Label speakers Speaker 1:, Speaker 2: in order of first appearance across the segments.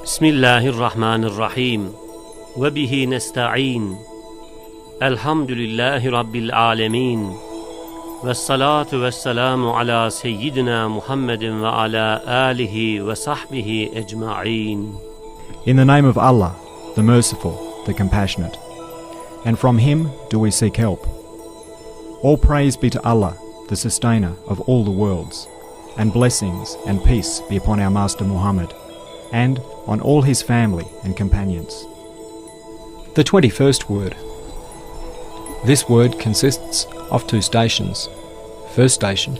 Speaker 1: Bismillahirrahmanirrahim. Ve bihi nesta'in. Elhamdülillahi Rabbil alemin. Vessalatu vesselamu ala seyyidina Muhammedin ve ala alihi ve sahbihi ecma'in.
Speaker 2: In the name of Allah, the Merciful, the Compassionate, and from Him do we seek help. All praise be to Allah, the Sustainer of all the worlds, and blessings and peace be upon our Master Muhammad, and on all his family and companions. The 21st word. This word consists of two stations. First station.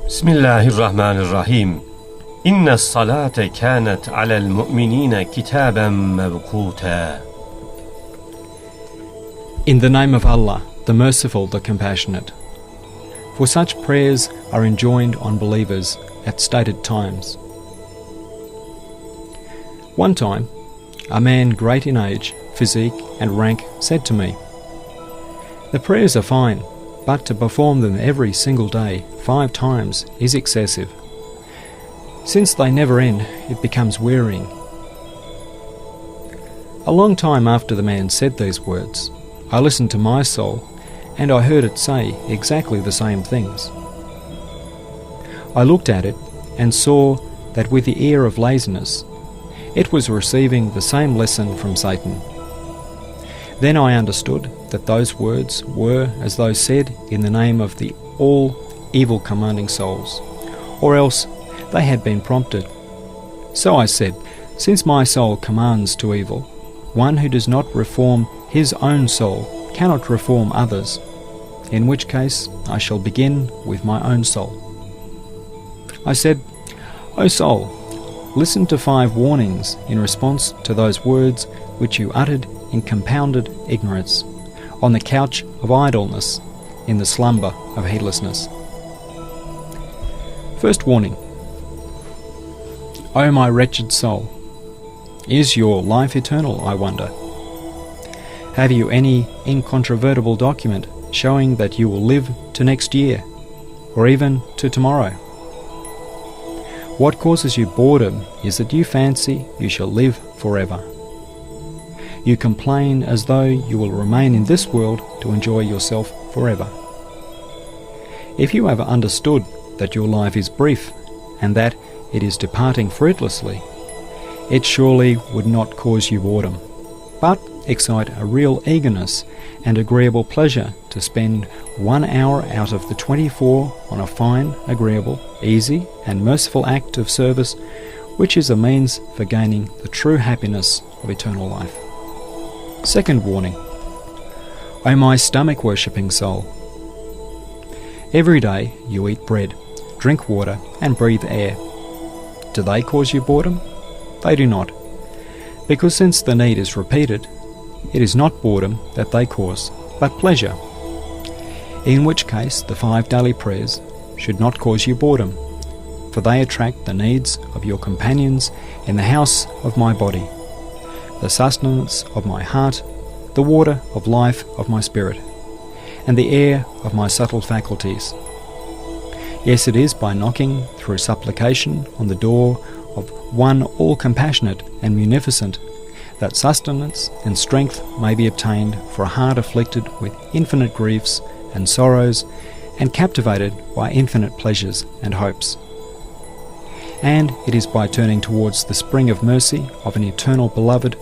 Speaker 1: Bismillahirrahmanirrahim. Inna as-salate kanat alal mu'minina kitaban mawquta.
Speaker 2: In the name of Allah, the Merciful, the Compassionate. For such prayers are enjoined on believers at stated times. One time, a man great in age, physique and rank said to me, "The prayers are fine, but to perform them every single day 5 times is excessive. Since they never end, it becomes wearying." A long time after the man said these words, I listened to my soul, and I heard it say exactly the same things. I looked at it and saw that with the ear of laziness, it was receiving the same lesson from Satan. Then I understood that those words were as though said in the name of the all evil commanding souls, or else they had been prompted. So I said, since my soul commands to evil, one who does not reform his own soul cannot reform others, in which case I shall begin with my own soul. I said, O soul, listen to 5 warnings in response to those words which you uttered in compounded ignorance, on the couch of idleness, in the slumber of heedlessness. First warning. O my wretched soul, is your life eternal, I wonder? Have you any incontrovertible document showing that you will live to next year, or even to tomorrow? What causes you boredom is that you fancy you shall live forever. You complain as though you will remain in this world to enjoy yourself forever. If you have understood that your life is brief and that it is departing fruitlessly, it surely would not cause you boredom, but excite a real eagerness and agreeable pleasure to spend 1 hour out of the 24 on a fine, agreeable, easy and merciful act of service which is a means for gaining the true happiness of eternal life. Second warning. O my stomach-worshipping soul, every day you eat bread, drink water and breathe air. Do they cause you boredom? They do not, because since the need is repeated, it is not boredom that they cause, but pleasure, in which case the 5 daily prayers should not cause you boredom, for they attract the needs of your companions in the house of my body, the sustenance of my heart, the water of life of my spirit, and the air of my subtle faculties. Yes, it is by knocking through supplication on the door of one all-compassionate and munificent that sustenance and strength may be obtained for a heart afflicted with infinite griefs and sorrows and captivated by infinite pleasures and hopes. And it is by turning towards the spring of mercy of an eternal beloved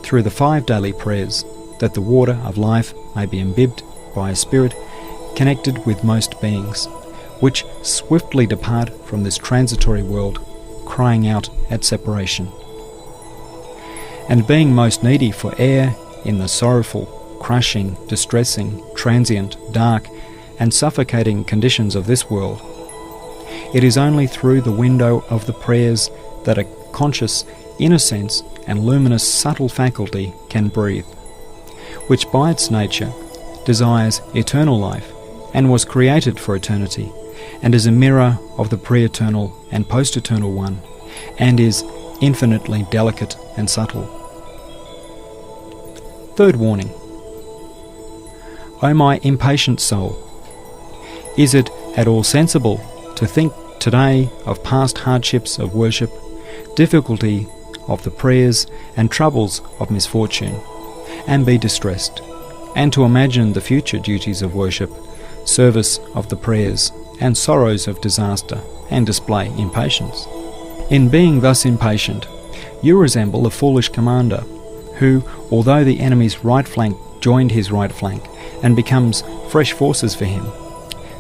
Speaker 2: through the 5 daily prayers that the water of life may be imbibed by a spirit connected with most beings, which swiftly depart from this transitory world, crying out at separation. And being most needy for air in the sorrowful, crushing, distressing, transient, dark, and suffocating conditions of this world, it is only through the window of the prayers that a conscious, inner sense and luminous subtle faculty can breathe, which by its nature desires eternal life and was created for eternity, and is a mirror of the pre-eternal and post-eternal one, and is infinitely delicate and subtle. Third warning. O my impatient soul, is it at all sensible to think today of past hardships of worship, difficulty of the prayers and troubles of misfortune, and be distressed, and to imagine the future duties of worship, service of the prayers, and sorrows of disaster, and display impatience. In being thus impatient, you resemble a foolish commander, who, although the enemy's right flank joined his right flank, and becomes fresh forces for him,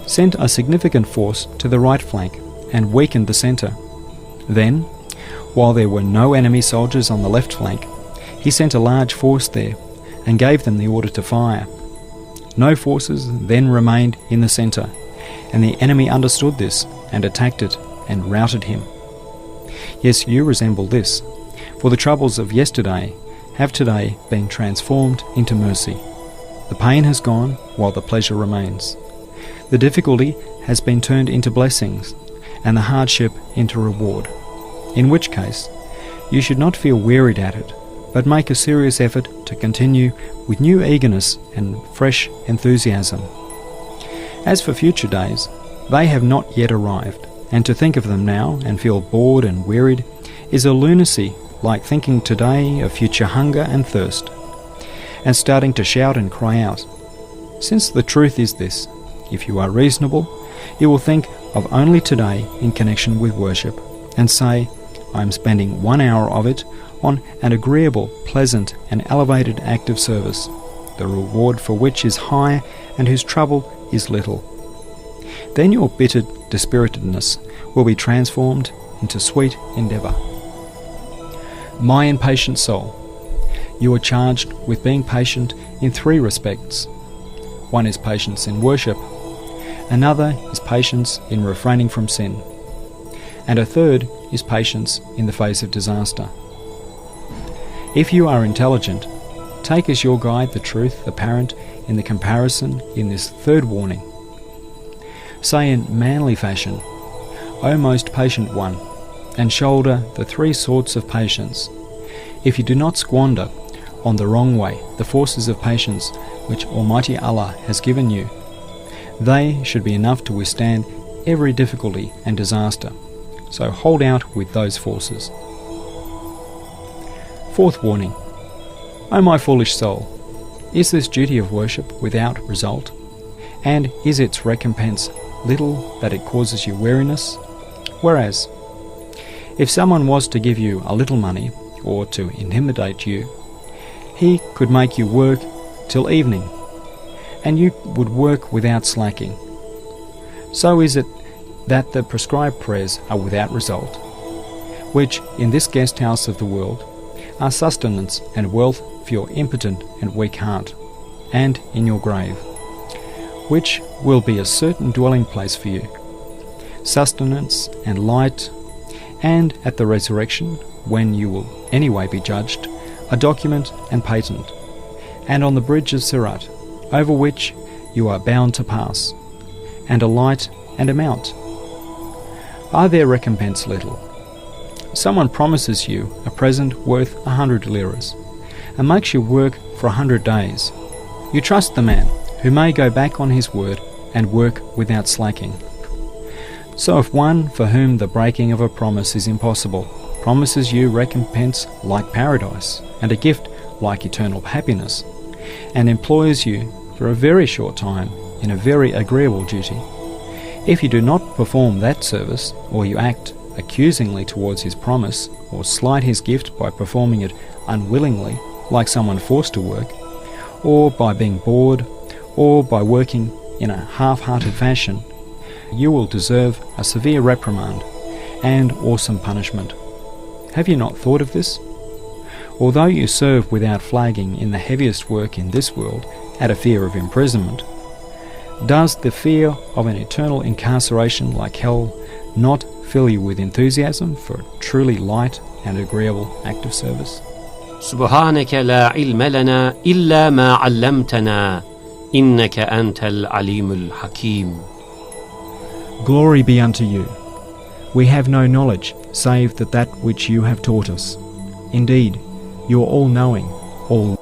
Speaker 2: sent a significant force to the right flank, and weakened the centre. Then, while there were no enemy soldiers on the left flank, he sent a large force there, and gave them the order to fire. No forces then remained in the centre, and the enemy understood this, and attacked it, and routed him. Yes, you resemble this, for the troubles of yesterday have today been transformed into mercy. The pain has gone, while the pleasure remains. The difficulty has been turned into blessings, and the hardship into reward, in which case you should not feel wearied at it, but make a serious effort to continue with new eagerness and fresh enthusiasm. As for future days, they have not yet arrived, and to think of them now and feel bored and wearied is a lunacy like thinking today of future hunger and thirst, and starting to shout and cry out. Since the truth is this, if you are reasonable, you will think of only today in connection with worship, and say, I am spending 1 hour of it on an agreeable, pleasant, and elevated act of service, the reward for which is high and whose trouble is little. Then your bitter dispiritedness will be transformed into sweet endeavour. My impatient soul, you are charged with being patient in 3 respects. One is patience in worship, another is patience in refraining from sin, and a third is patience in the face of disaster. If you are intelligent, take as your guide the truth apparent in the comparison in this third warning. Say in manly fashion, O most patient one, and shoulder the 3 sorts of patience. If you do not squander on the wrong way the forces of patience which Almighty Allah has given you, they should be enough to withstand every difficulty and disaster. So hold out with those forces. Fourth warning. O my foolish soul, is this duty of worship without result? And is its recompense little that it causes you weariness? Whereas, if someone was to give you a little money, or to intimidate you, he could make you work till evening, and you would work without slacking. So is it that the prescribed prayers are without result, which in this guest house of the world are sustenance and wealth for your impotent and weak heart, and in your grave, which will be a certain dwelling place for you, sustenance and light, and at the resurrection, when you will anyway be judged, a document and patent, and on the bridge of Sirat, over which you are bound to pass, and a light and a mount. Are their recompense little? Someone promises you a present worth 100 liras, and makes you work for 100 days. You trust the man, who may go back on his word and work without slacking. So if one for whom the breaking of a promise is impossible promises you recompense like paradise, and a gift like eternal happiness, and employs you for a very short time in a very agreeable duty, if you do not perform that service, or you act accusingly towards his promise, or slight his gift by performing it unwillingly, like someone forced to work, or by being bored, or by working in a half-hearted fashion, you will deserve a severe reprimand and awesome punishment. Have you not thought of this? Although you serve without flagging in the heaviest work in this world at a fear of imprisonment, does the fear of an eternal incarceration like hell not fill you with enthusiasm for a truly light and agreeable act of service?
Speaker 1: سبحانك لا علم لنا إلا ما علمتنا إنك أنت العليم الحكيم.
Speaker 2: Glory be unto you. We have no knowledge save that which you have taught us. Indeed, you are all-knowing, all.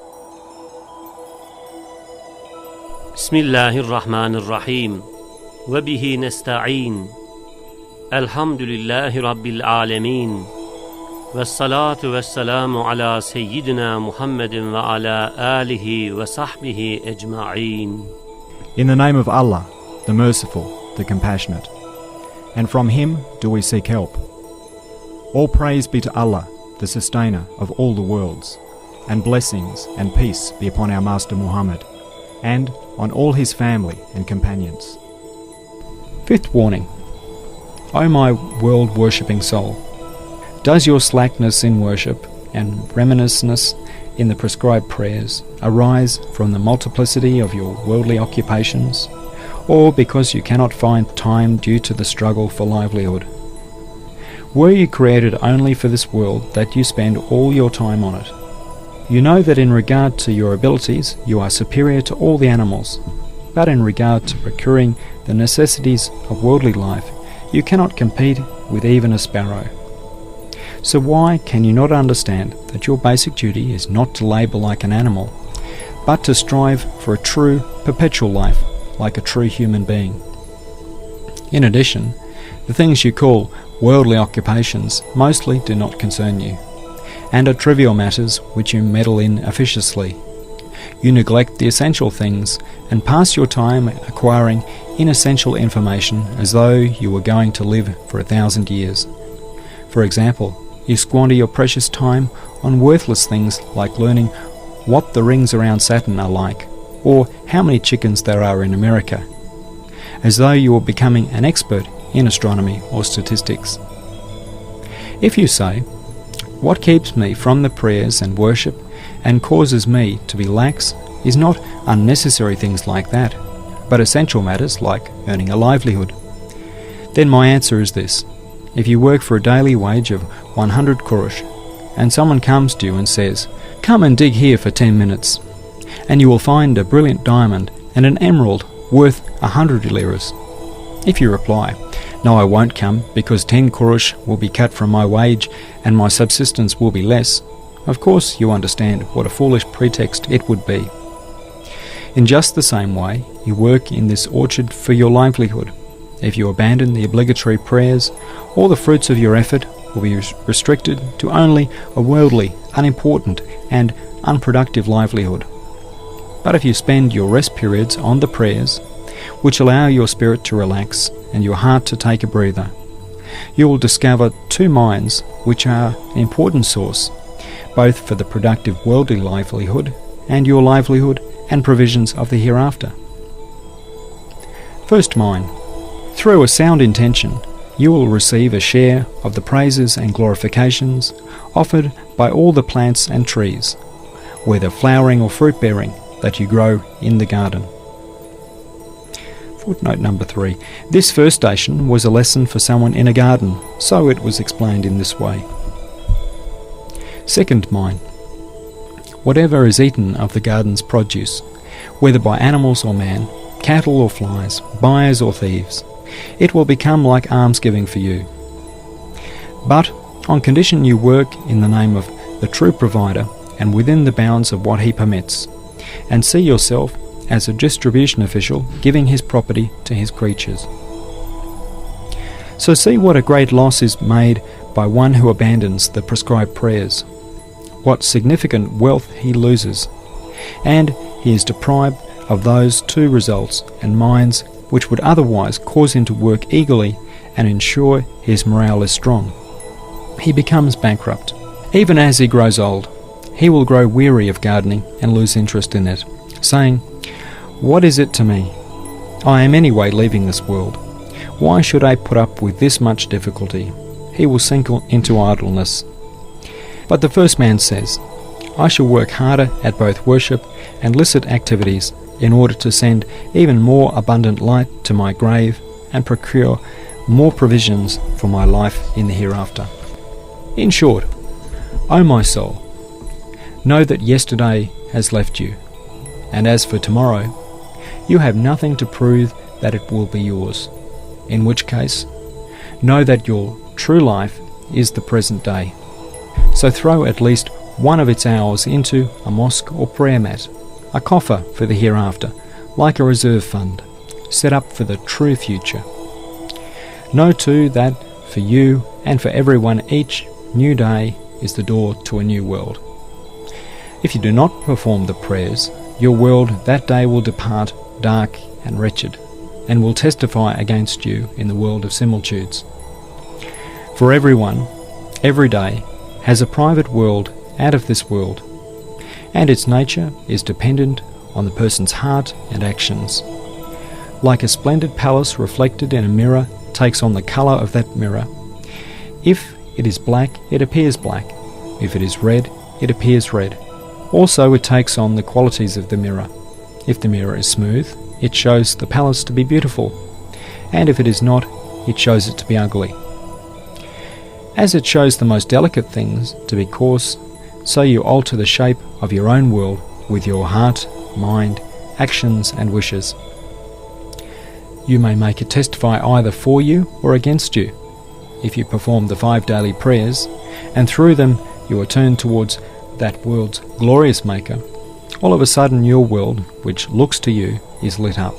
Speaker 1: بسم الله الرحمن الرحيم وبه نستعين الحمد لله رب العالمين والصلاة والسلام على سيدنا محمد وعلى آله وصحبه أجمعين.
Speaker 3: In the name of Allah, the Merciful, the Compassionate, and from Him do we seek help. All praise be to Allah, the Sustainer of all the worlds, and blessings and peace be upon our Master Muhammad, and on all his family and companions.
Speaker 2: Fifth warning. O my world-worshipping soul, does your slackness in worship and reminiscence in the prescribed prayers arise from the multiplicity of your worldly occupations, or because you cannot find time due to the struggle for livelihood? Were you created only for this world that you spend all your time on it? You know that in regard to your abilities you are superior to all the animals, but in regard to procuring the necessities of worldly life you cannot compete with even a sparrow. So why can you not understand that your basic duty is not to labour like an animal, but to strive for a true, perpetual life like a true human being? In addition, the things you call worldly occupations mostly do not concern you, and are trivial matters which you meddle in officiously. You neglect the essential things and pass your time acquiring inessential information as though you were going to live for 1,000 years. For example, you squander your precious time on worthless things like learning what the rings around Saturn are like, or how many chickens there are in America, as though you were becoming an expert in astronomy or statistics. If you say, "What keeps me from the prayers and worship and causes me to be lax is not unnecessary things like that, but essential matters like earning a livelihood," then my answer is this. If you work for a daily wage of 100 kurush, and someone comes to you and says, "Come and dig here for 10 minutes, and you will find a brilliant diamond and an emerald worth 100 liras. If you reply, "No, I won't come because 10 kurush will be cut from my wage and my subsistence will be less," of course you understand what a foolish pretext it would be. In just the same way, you work in this orchard for your livelihood. If you abandon the obligatory prayers, all the fruits of your effort will be restricted to only a worldly, unimportant and unproductive livelihood. But if you spend your rest periods on the prayers, which allow your spirit to relax and your heart to take a breather, you will discover two minds which are an important source, both for the productive worldly livelihood and your livelihood and provisions of the hereafter. First mind. Through a sound intention, you will receive a share of the praises and glorifications offered by all the plants and trees, whether flowering or fruit-bearing, that you grow in the garden. Footnote number 3. This first station was a lesson for someone in a garden, so it was explained in this way. Second mind. Whatever is eaten of the garden's produce, whether by animals or man, cattle or flies, buyers or thieves, it will become like almsgiving for you. But on condition you work in the name of the true provider and within the bounds of what he permits, and see yourself as a distribution official giving his property to his creatures. So see what a great loss is made by one who abandons the prescribed prayers, what significant wealth he loses, and he is deprived of those two results and minds which would otherwise cause him to work eagerly and ensure his morale is strong. He becomes bankrupt. Even as he grows old, he will grow weary of gardening and lose interest in it, saying, "What is it to me? I am anyway leaving this world. Why should I put up with this much difficulty?" He will sink into idleness. But the first man says, "I shall work harder at both worship and licit activities in order to send even more abundant light to my grave and procure more provisions for my life in the hereafter." In short, O my soul, know that yesterday has left you, and as for tomorrow, you have nothing to prove that it will be yours, in which case, know that your true life is the present day. So throw at least one of its hours into a mosque or prayer mat, a coffer for the hereafter, like a reserve fund, set up for the true future. Know too that for you and for everyone each new day is the door to a new world. If you do not perform the prayers, your world that day will depart dark and wretched, and will testify against you in the world of similitudes. For everyone, every day, has a private world out of this world, and its nature is dependent on the person's heart and actions. Like a splendid palace reflected in a mirror takes on the colour of that mirror. If it is black, it appears black. If it is red, it appears red. Also it takes on the qualities of the mirror. If the mirror is smooth, it shows the palace to be beautiful, and if it is not, it shows it to be ugly. As it shows the most delicate things to be coarse, so you alter the shape of your own world with your heart, mind, actions and wishes. You may make it testify either for you or against you. If you perform the 5 daily prayers, and through them you are turned towards that world's glorious maker, all of a sudden your world, which looks to you, is lit up.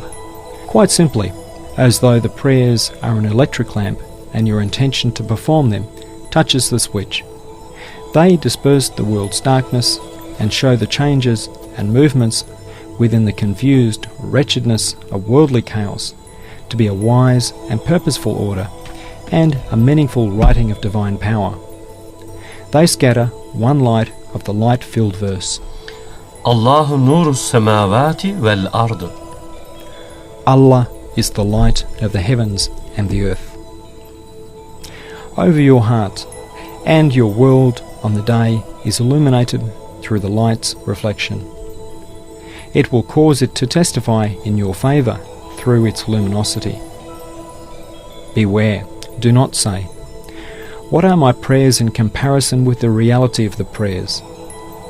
Speaker 2: Quite simply, as though the prayers are an electric lamp and your intention to perform them touches the switch. They disperse the world's darkness and show the changes and movements within the confused wretchedness of worldly chaos to be a wise and purposeful order and a meaningful writing of divine power. They scatter one light of the light-filled verse.
Speaker 1: Allahu nurus samawati vel ard.
Speaker 2: Allah is the light of the heavens and the earth. Over your heart, and your world on the day is illuminated through the light's reflection. It will cause it to testify in your favour through its luminosity. Beware, do not say, "What are my prayers in comparison with the reality of the prayers?"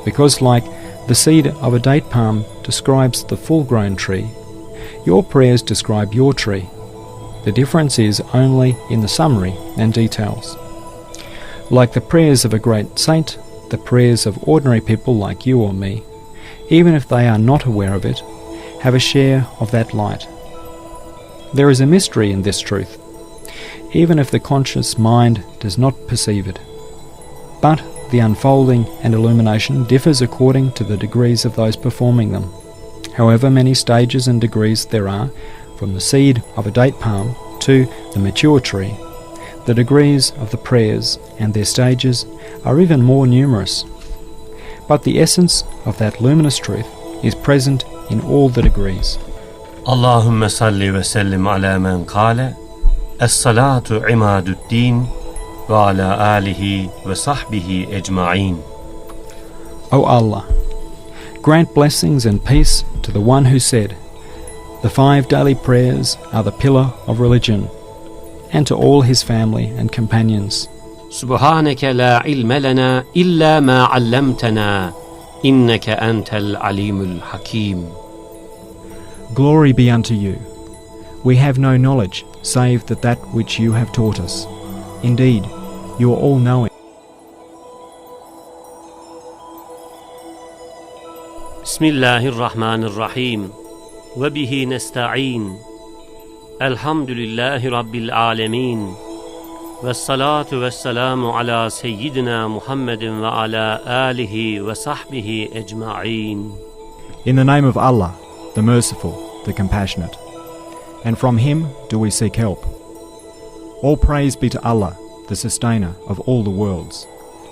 Speaker 2: Because like the seed of a date palm describes the full-grown tree, your prayers describe your tree. The difference is only in the summary and details. Like the prayers of a great saint, the prayers of ordinary people like you or me, even if they are not aware of it, have a share of that light. There is a mystery in this truth, even if the conscious mind does not perceive it. But the unfolding and illumination differs according to the degrees of those performing them. However many stages and degrees there are, from the seed of a date palm to the mature tree, the degrees of the prayers and their stages are even more numerous. But the essence of that luminous truth is present in all the degrees.
Speaker 1: Allahümme salli ve sellim ala men kâle Es-salatu imadu'd-din ve ala alihi ve sahbihi ecma'in.
Speaker 2: O Allah, grant blessings and peace to the one who said, "The 5 daily prayers are the pillar of religion," and to all his family and companions.
Speaker 1: Subhaneke la ilme lena illa ma 'allamtana inneke entel alimul hakim.
Speaker 3: Glory be unto you. We have no knowledge save that which you have taught us. Indeed, you are all-knowing.
Speaker 1: Bismillahirrahmanirrahim. Ve bihi nesta'in. Elhamdülillahi Rabbil alemin. Vessalatu vesselamu ala seyyidina Muhammedin ve ala alihi ve sahbihi ecma'in.
Speaker 3: In the name of Allah, the Merciful, the Compassionate. And from Him do we seek help. All praise be to Allah, the Sustainer of all the worlds,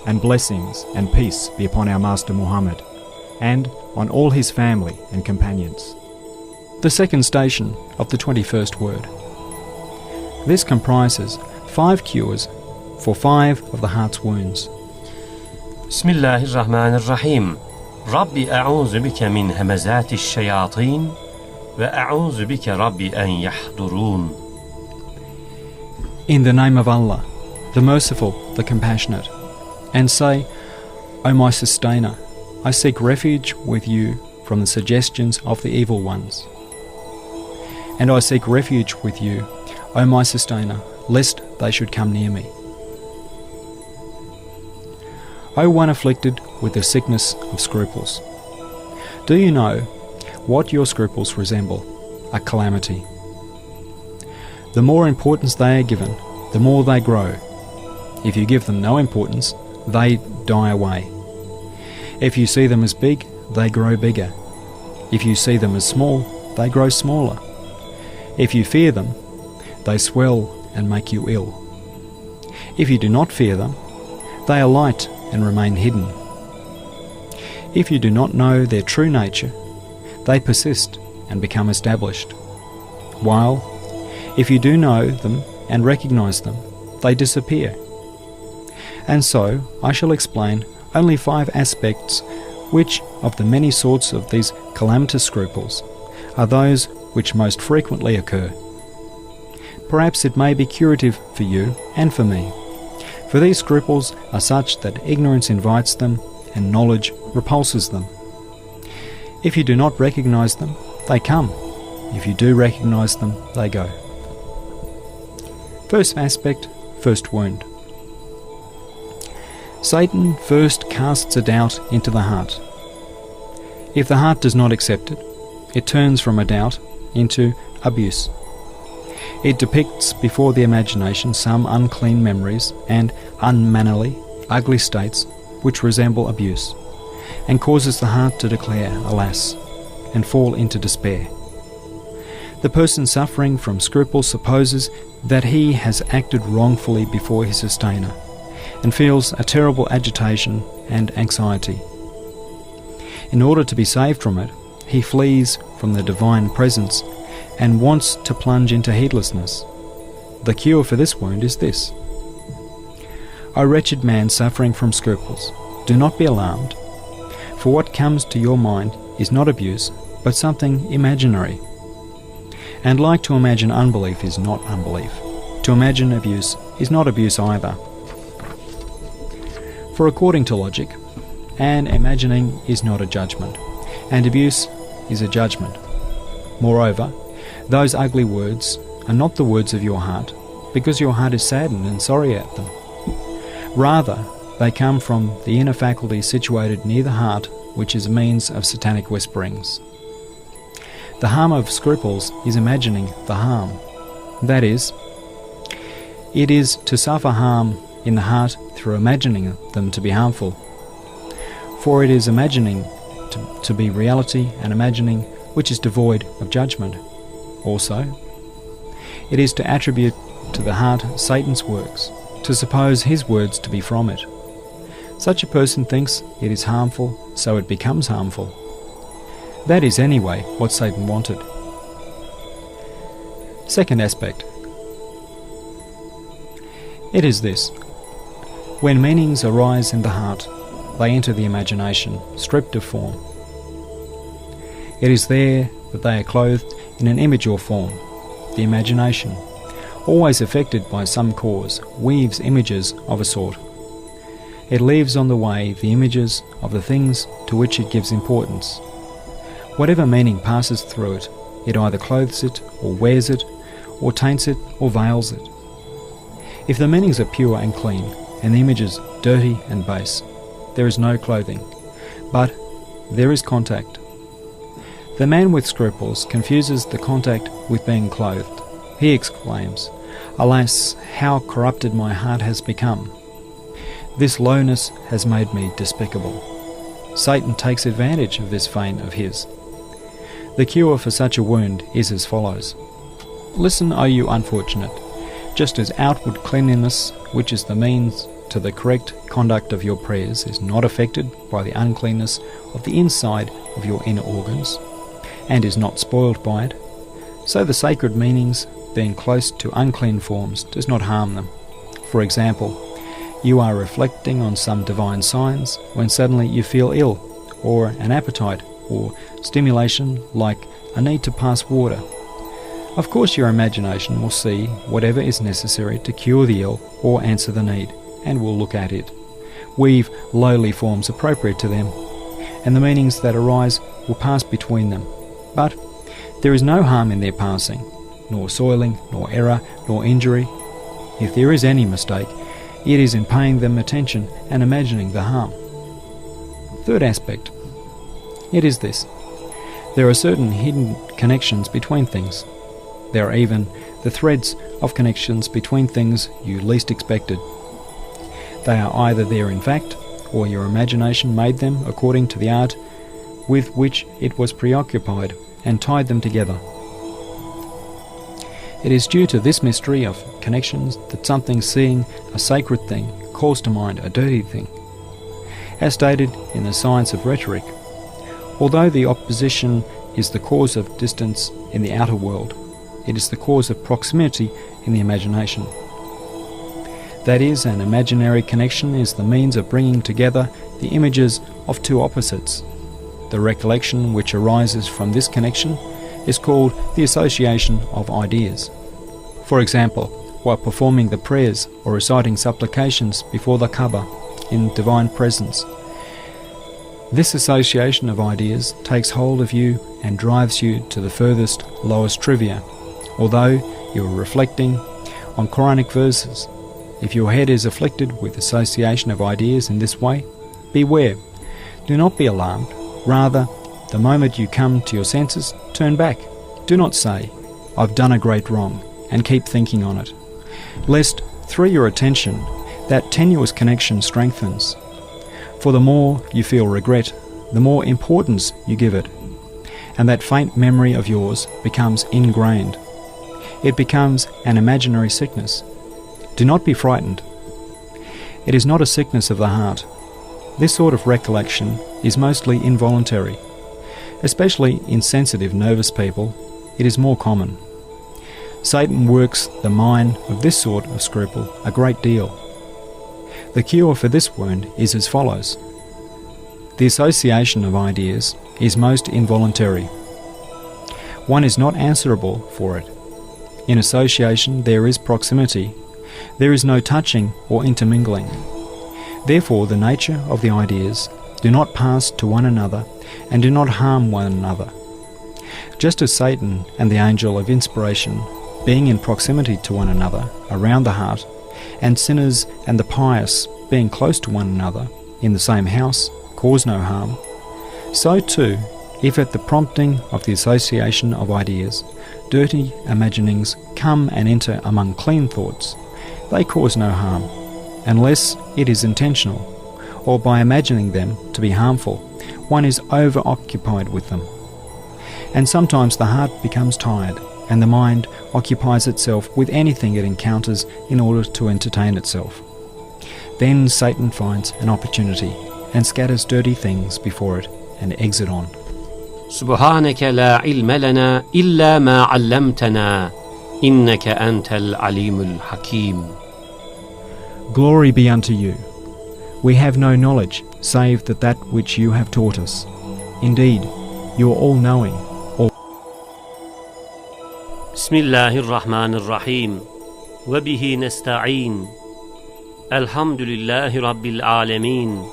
Speaker 3: and blessings and peace be upon our Master Muhammad, and on all his family and companions.
Speaker 2: The second station of the 21st word. This comprises 5 cures for 5 of the heart's wounds.
Speaker 1: Bismillahirrahmanirrahim. Rabbi a'udhu bika min hamazati shayatin ve a'udhu bika Rabbi en yahdurun.
Speaker 2: In the name of Allah, the Merciful, the Compassionate, and say, "O my Sustainer, I seek refuge with you from the suggestions of the evil ones. And I seek refuge with you, O my Sustainer, lest they should come near me." O one afflicted with the sickness of scruples, do you know what your scruples resemble? A calamity. The more importance they are given, the more they grow. If you give them no importance, they die away. If you see them as big, they grow bigger. If you see them as small, they grow smaller. If you fear them, they swell and make you ill. If you do not fear them, they are light and remain hidden. If you do not know their true nature, they persist and become established. While, if you do know them and recognize them, they disappear. And so, I shall explain only 5 aspects which, of the many sorts of these calamitous scruples, are those which most frequently occur. Perhaps it may be curative for you and for me, for these scruples are such that ignorance invites them and knowledge repulses them. If you do not recognize them, they come. If you do recognize them, they go. First aspect, first wound. Satan first casts a doubt into the heart. If the heart does not accept it, it turns from a doubt into abuse. It depicts before the imagination some unclean memories and unmannerly, ugly states which resemble abuse, and causes the heart to declare, alas, and fall into despair. The person suffering from scruples supposes that he has acted wrongfully before his sustainer, and feels a terrible agitation and anxiety. In order to be saved from it, he flees from the divine presence and wants to plunge into heedlessness. The cure for this wound is this. O wretched man suffering from scruples, do not be alarmed, for what comes to your mind is not abuse, but something imaginary. And like to imagine unbelief is not unbelief, to imagine abuse is not abuse either. For according to logic, an imagining is not a judgment, and abuse is a judgment. Moreover, those ugly words are not the words of your heart, because your heart is saddened and sorry at them. Rather, they come from the inner faculty situated near the heart, which is a means of satanic whisperings. The harm of scruples is imagining the harm. That is, it is to suffer harm in the heart through imagining them to be harmful. For it is imagining to be reality, and imagining which is devoid of judgment. Also, it is to attribute to the heart Satan's works, to suppose his words to be from it. Such a person thinks it is harmful, so it becomes harmful. That is anyway what Satan wanted. Second aspect. It is this. When meanings arise in the heart, they enter the imagination, stripped of form. It is there that they are clothed in an image or form. The imagination, always affected by some cause, weaves images of a sort. It leaves on the way the images of the things to which it gives importance. Whatever meaning passes through it, it either clothes it, or wears it, or taints it, or veils it. If the meanings are pure and clean, and the images dirty and base, there is no clothing, but there is contact. The man with scruples confuses the contact with being clothed. He exclaims, "Alas, how corrupted my heart has become! This lowness has made me despicable." Satan takes advantage of this feign of his. The cure for such a wound is as follows. Listen, O you unfortunate. Just as outward cleanliness, which is the means to the correct conduct of your prayers, is not affected by the uncleanness of the inside of your inner organs, and is not spoiled by it, so the sacred meanings, being close to unclean forms, does not harm them. For example, you are reflecting on some divine signs when suddenly you feel ill, or an appetite, or stimulation like a need to pass water. Of course your imagination will see whatever is necessary to cure the ill or answer the need, and will look at it, weave lowly forms appropriate to them, and the meanings that arise will pass between them. But there is no harm in their passing, nor soiling, nor error, nor injury. If there is any mistake, it is in paying them attention and imagining the harm. Third aspect. It is this. There are certain hidden connections between things. There are even the threads of connections between things you least expected. They are either there in fact, or your imagination made them according to the art with which it was preoccupied and tied them together. It is due to this mystery of connections that something seeing a sacred thing calls to mind a dirty thing. As stated in the science of rhetoric, although the opposition is the cause of distance in the outer world, it is the cause of proximity in the imagination. That is, an imaginary connection is the means of bringing together the images of two opposites. The recollection which arises from this connection is called the association of ideas. For example, while performing the prayers or reciting supplications before the Kaaba in divine presence, this association of ideas takes hold of you and drives you to the furthest, lowest trivia, although you are reflecting on Quranic verses. If your head is afflicted with association of ideas in this way, beware. Do not be alarmed. Rather, the moment you come to your senses, turn back. Do not say, "I've done a great wrong," and keep thinking on it, lest, through your attention, that tenuous connection strengthens. For the more you feel regret, the more importance you give it, and that faint memory of yours becomes ingrained. It becomes an imaginary sickness. Do not be frightened. It is not a sickness of the heart. This sort of recollection is mostly involuntary. Especially in sensitive, nervous people, it is more common. Satan works the mine of this sort of scruple a great deal. The cure for this wound is as follows. The association of ideas is most involuntary. One is not answerable for it. In association there is proximity. There is no touching or intermingling. Therefore the nature of the ideas do not pass to one another and do not harm one another. Just as Satan and the angel of inspiration, being in proximity to one another around the heart, and sinners and the pious, being close to one another in the same house, cause no harm, so too, if at the prompting of the association of ideas, dirty imaginings come and enter among clean thoughts, they cause no harm, unless it is intentional, or by imagining them to be harmful, one is over-occupied with them. And sometimes the heart becomes tired, and the mind occupies itself with anything it encounters in order to entertain itself. Then Satan finds an opportunity, and scatters dirty things before it, and eggs it on.
Speaker 1: سبحانك لا علم لنا إلا ما علمتنا إنك أنت العليم الحكيم.
Speaker 3: Glory be unto you. We have no knowledge save that which you have taught us. Indeed, you are all-knowing.
Speaker 1: بسم الله الرحمن الرحيم وبه نستعين الحمد لله رب العالمين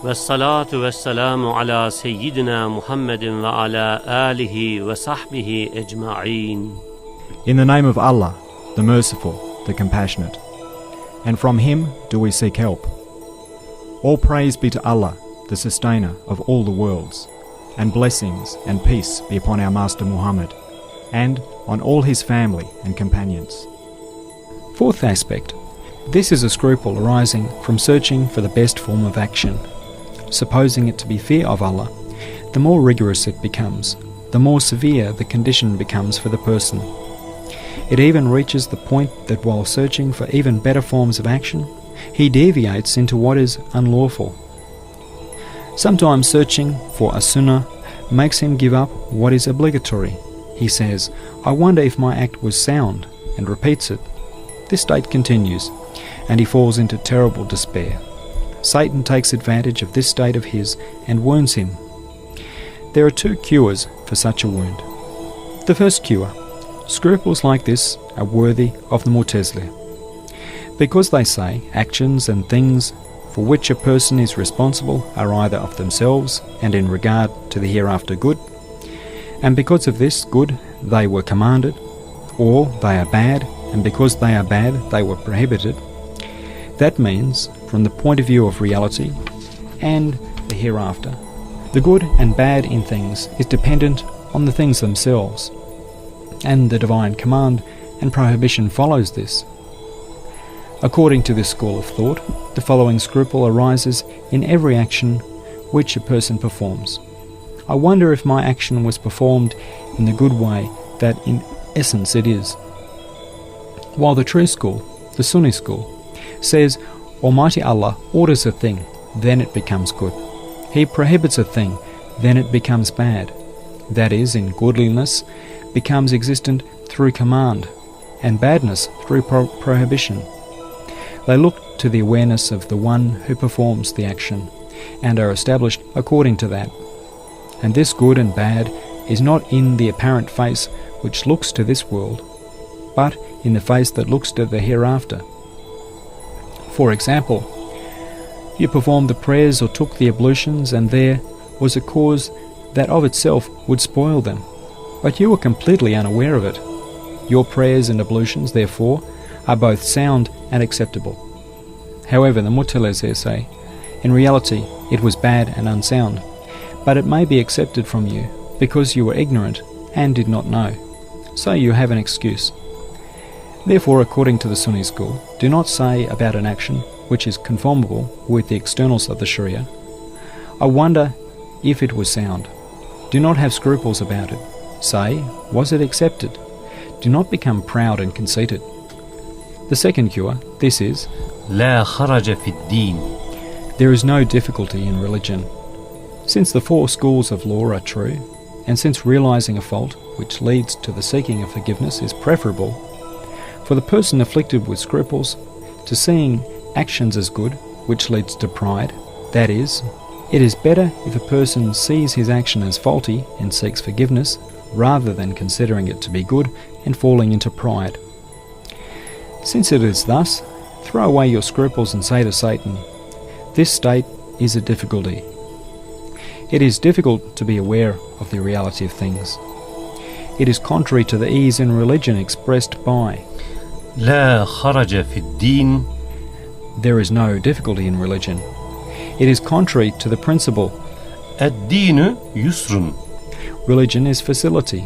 Speaker 1: والصلاة والسلام على سيدنا محمد وعلى آله وصحبه أجمعين.
Speaker 3: In the name of Allah, the Merciful, the Compassionate, and from Him do we seek help. All praise be to Allah, the Sustainer of all the worlds, and blessings and peace be upon our Master Muhammad, and on all his family and companions.
Speaker 2: Fourth aspect. This is a scruple arising from searching for the best form of action. Supposing it to be fear of Allah, the more rigorous it becomes, the more severe the condition becomes for the person. It even reaches the point that while searching for even better forms of action, he deviates into what is unlawful. Sometimes searching for a sunnah makes him give up what is obligatory. He says, "I wonder if my act was sound," and repeats it. This state continues, and he falls into terrible despair. Satan takes advantage of this state of his and wounds him. There are two cures for such a wound. The first cure. Scruples like this are worthy of the Mu'tazila, because they say actions and things for which a person is responsible are either of themselves and in regard to the hereafter good, and because of this good they were commanded, or they are bad, and because they are bad they were prohibited. That means, from the point of view of reality and the hereafter, the good and bad in things is dependent on the things themselves, and the divine command and prohibition follows this. According to this school of thought, The following scruple arises in every action which a person performs. I wonder if my action was performed in the good way that in essence it is. While the true school, the Sunni school, says Almighty Allah orders a thing, then it becomes good. He prohibits a thing, then it becomes bad. That is, in goodliness becomes existent through command, and badness through prohibition. They look to the awareness of the one who performs the action, and are established according to that. And this good and bad is not in the apparent face which looks to this world, but in the face that looks to the hereafter. For example, you performed the prayers or took the ablutions, and there was a cause that of itself would spoil them, but you were completely unaware of it. Your prayers and ablutions, therefore, are both sound and acceptable. However, the Mu'tazila say, in reality it was bad and unsound, but it may be accepted from you because you were ignorant and did not know, so you have an excuse. Therefore, according to the Sunni school, do not say about an action which is conformable with the externals of the Sharia, I wonder if it was sound. Do not have scruples about it. Say, was it accepted? Do not become proud and conceited. The second cure, this is,
Speaker 1: لا خرج في الدين.
Speaker 2: There is no difficulty in religion. Since the four schools of law are true, and since realizing a fault which leads to the seeking of forgiveness is preferable, for the person afflicted with scruples, to seeing actions as good, which leads to pride, that is, it is better if a person sees his action as faulty and seeks forgiveness, rather than considering it to be good and falling into pride. Since it is thus, throw away your scruples and say to Satan, this state is a difficulty. It is difficult to be aware of the reality of things. It is contrary to the ease in religion expressed by
Speaker 1: لا خرج في الدين.
Speaker 2: There is no difficulty in religion. It is contrary to the principle
Speaker 1: الدين يسر.
Speaker 2: Religion is facility.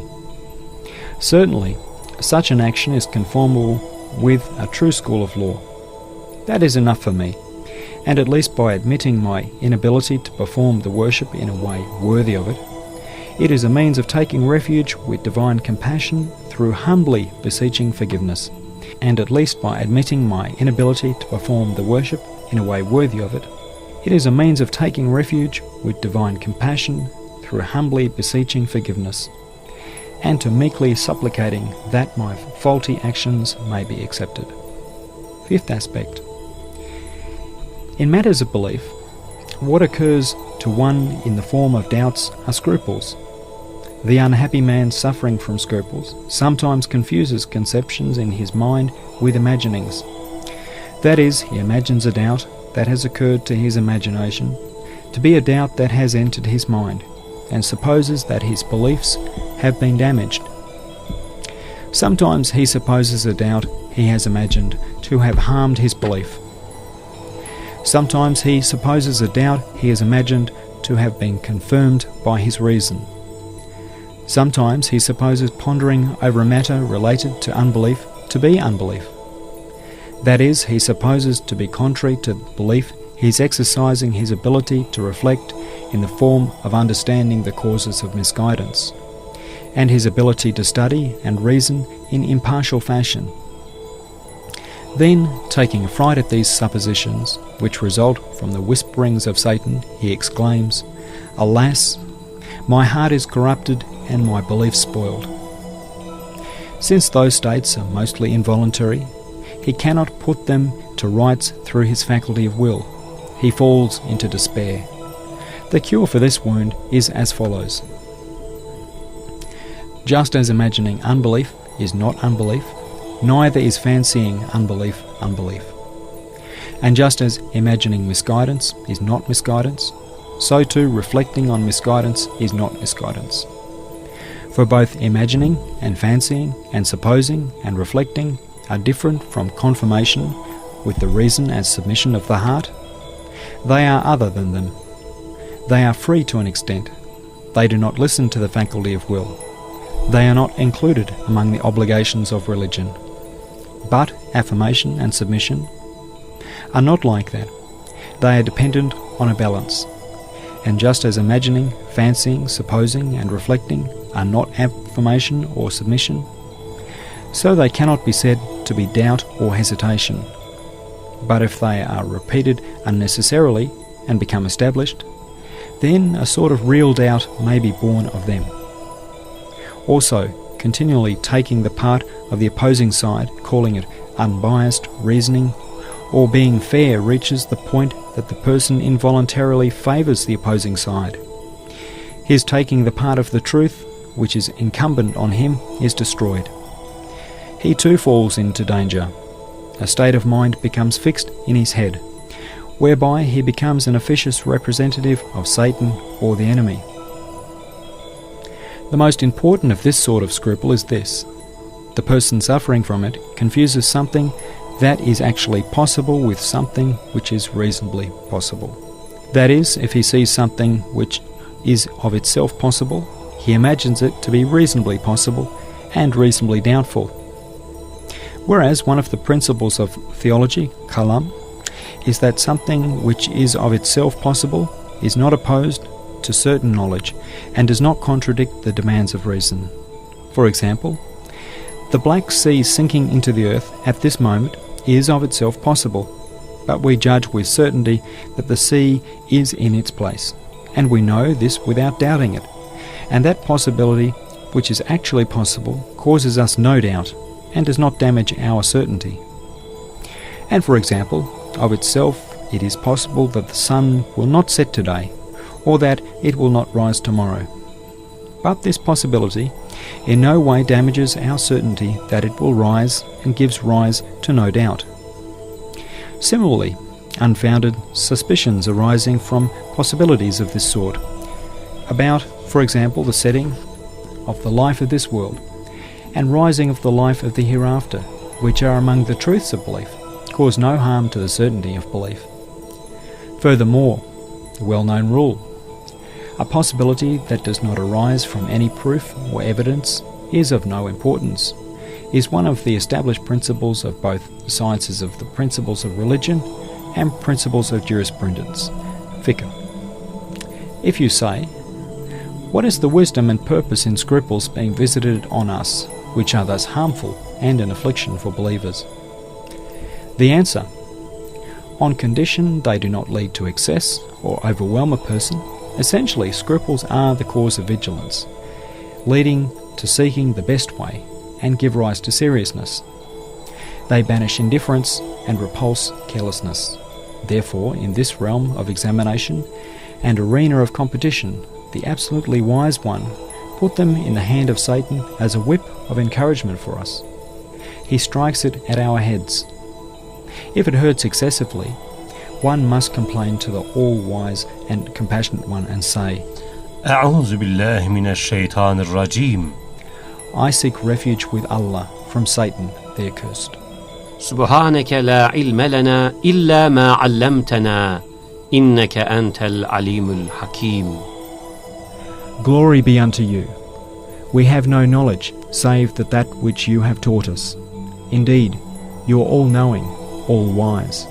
Speaker 2: Certainly, such an action is conformable with a true school of law. That is enough for me, and at least by admitting my inability to perform the worship in a way worthy of it, it is a means of taking refuge with divine compassion through humbly beseeching forgiveness. And at least by admitting my inability to perform the worship in a way worthy of it, it is a means of taking refuge with divine compassion through humbly beseeching forgiveness, and to meekly supplicating that my faulty actions may be accepted. Fifth aspect. In matters of belief, what occurs to one in the form of doubts are scruples. The unhappy man suffering from scruples sometimes confuses conceptions in his mind with imaginings. That is, he imagines a doubt that has occurred to his imagination to be a doubt that has entered his mind, and supposes that his beliefs have been damaged. Sometimes he supposes a doubt he has imagined to have harmed his belief. Sometimes he supposes a doubt he has imagined to have been confirmed by his reason. Sometimes he supposes pondering over a matter related to unbelief to be unbelief. That is, he supposes to be contrary to belief he is exercising his ability to reflect in the form of understanding the causes of misguidance, and his ability to study and reason in impartial fashion. Then, taking affright at these suppositions, which result from the whisperings of Satan, he exclaims, Alas, my heart is corrupted and my belief spoiled. Since those states are mostly involuntary, he cannot put them to rights through his faculty of will. He falls into despair. The cure for this wound is as follows. Just as imagining unbelief is not unbelief, neither is fancying unbelief unbelief. And just as imagining misguidance is not misguidance, so too reflecting on misguidance is not misguidance. For both imagining and fancying and supposing and reflecting are different from confirmation with the reason as submission of the heart. They are other than them. They are free to an extent. They do not listen to the faculty of will. They are not included among the obligations of religion. But affirmation and submission are not like that. they are dependent on a balance. And just as imagining, fancying, supposing, and reflecting are not affirmation or submission, so they cannot be said to be doubt or hesitation. But if they are repeated unnecessarily and become established, then a sort of real doubt may be born of them. Also, continually taking the part of the opposing side, calling it unbiased reasoning, or being fair, reaches the point that the person involuntarily favours the opposing side. His taking the part of the truth, which is incumbent on him, is destroyed. He too falls into danger. A state of mind becomes fixed in his head, whereby he becomes an officious representative of Satan or the enemy. The most important of this sort of scruple is this: the person suffering from it confuses something that is actually possible with something which is reasonably possible. That is, if he sees something which is of itself possible, he imagines it to be reasonably possible and reasonably doubtful. Whereas one of the principles of theology, kalam, is that something which is of itself possible is not opposed to certain knowledge and does not contradict the demands of reason. For example, the Black Sea sinking into the earth at this moment is of itself possible, but we judge with certainty that the sea is in its place, and we know this without doubting it, and that possibility, which is actually possible, causes us no doubt and does not damage our certainty. And for example, of itself it is possible that the sun will not set today, or that it will not rise tomorrow. But this possibility in no way damages our certainty that it will rise and gives rise to no doubt. Similarly, unfounded suspicions arising from possibilities of this sort, about, for example, the setting of the life of this world and rising of the life of the hereafter, which are among the truths of belief, cause no harm to the certainty of belief. Furthermore, the well-known rule: a possibility that does not arise from any proof or evidence is of no importance, is one of the established principles of both the sciences of the principles of religion and principles of jurisprudence, fiqh. If you say, what is the wisdom and purpose in scruples being visited on us, which are thus harmful and an affliction for believers? The answer: on condition they do not lead to excess or overwhelm a person. Essentially, scruples are the cause of vigilance, leading to seeking the best way and give rise to seriousness. They banish indifference and repulse carelessness. Therefore, in this realm of examination and arena of competition, the absolutely wise one put them in the hand of Satan as a whip of encouragement for us. He strikes it at our heads. If it hurts excessively, one must complain to the all-wise and compassionate one and say,
Speaker 1: أعوذ بالله من الشيطان الرجيم.
Speaker 2: I seek refuge with Allah from Satan, the accursed.
Speaker 1: سبحانك لا علم لنا إلا ما علمتنا إنك أنت العليم الحكيم.
Speaker 3: Glory be unto you. We have no knowledge save that which you have taught us. Indeed, you are all-knowing, all-wise.